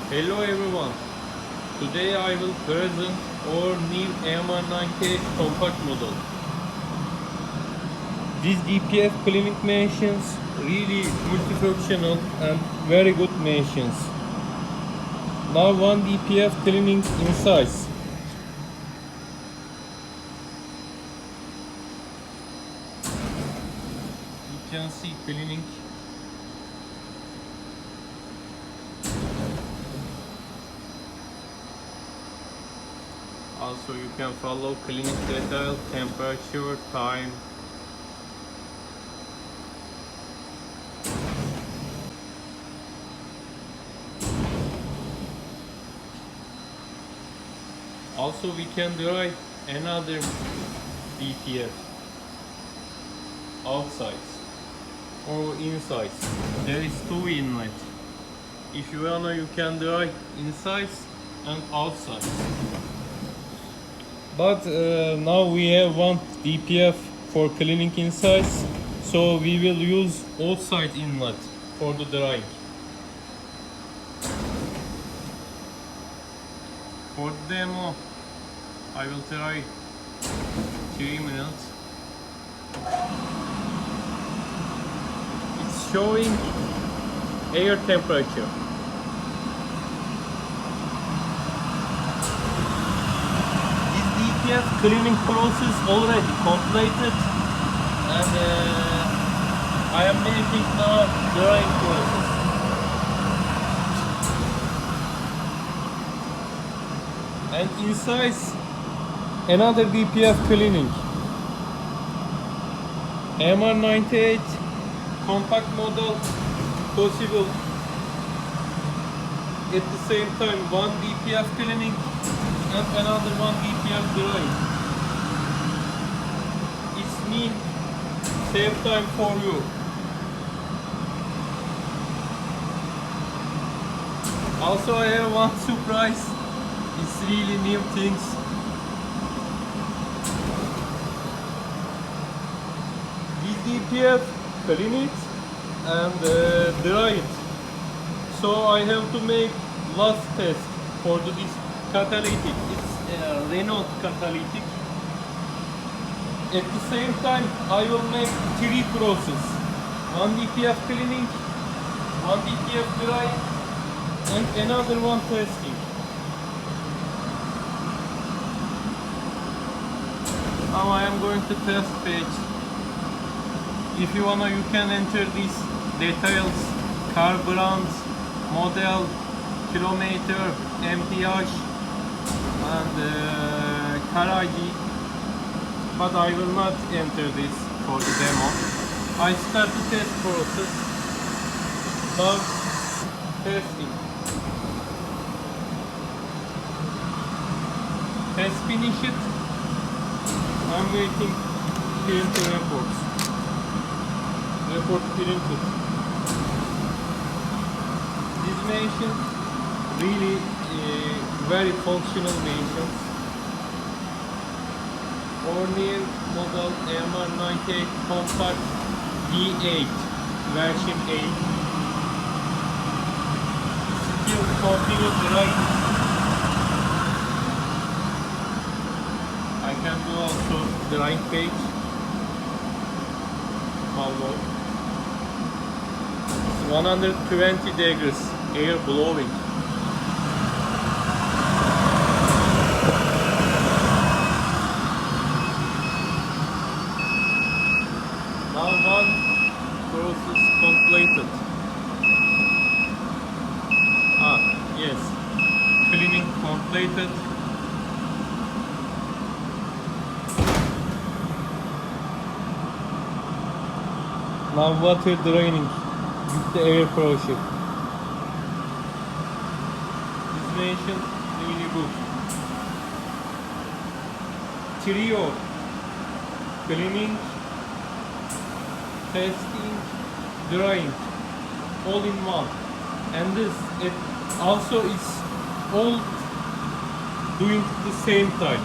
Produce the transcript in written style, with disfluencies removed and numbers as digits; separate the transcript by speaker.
Speaker 1: Hello everyone, today I will present our new EMİRMAK compact model. These DPF cleaning machines really multifunctional and very good machines. Now one DPF cleaning in size. You can see cleaning. Also you can follow cleaning detail, temperature, time. Also we can dry another DPF outside or inside. There is two inlet. If you wanna, you can dry inside and outside. But now we have one DPF for cleaning inside, so we will use outside inlet for the drying. For the demo, I will try 3 minutes. It's showing air temperature. This DPF cleaning process already completed, and I am making now drying process. And inside another DPF cleaning. EMİRMAK98 compact model, possible at the same time one DPF cleaning and another one DPF drying. It's mean save time for you. Also I have one surprise. It's really new things. This DPF clean it and dry it. So I have to make last test for this Catalytic. It's Renault Catalytic. At the same time, I will make 3 process. One DPF cleaning, one DPF drying, and another one testing. Now I am going to test page. If you wanna, you can enter these details, car brand, model, kilometer, MPH, and car ID. But I will not enter this for the demo. I start the test process. Now testing. Test finished. I'm waiting printer reports. Report printed. This machine really very functional machine. Our new model EMİRMAK compact D8 version 8. Still continue drying. I can do also drying page. Follow. It's 120 degrees air blowing. Now one process completed. Yes, cleaning completed. Now water draining with the air pressure. This machine really good. Trio cleaning, testing, drying, all in one. And this it also is all doing at the same time.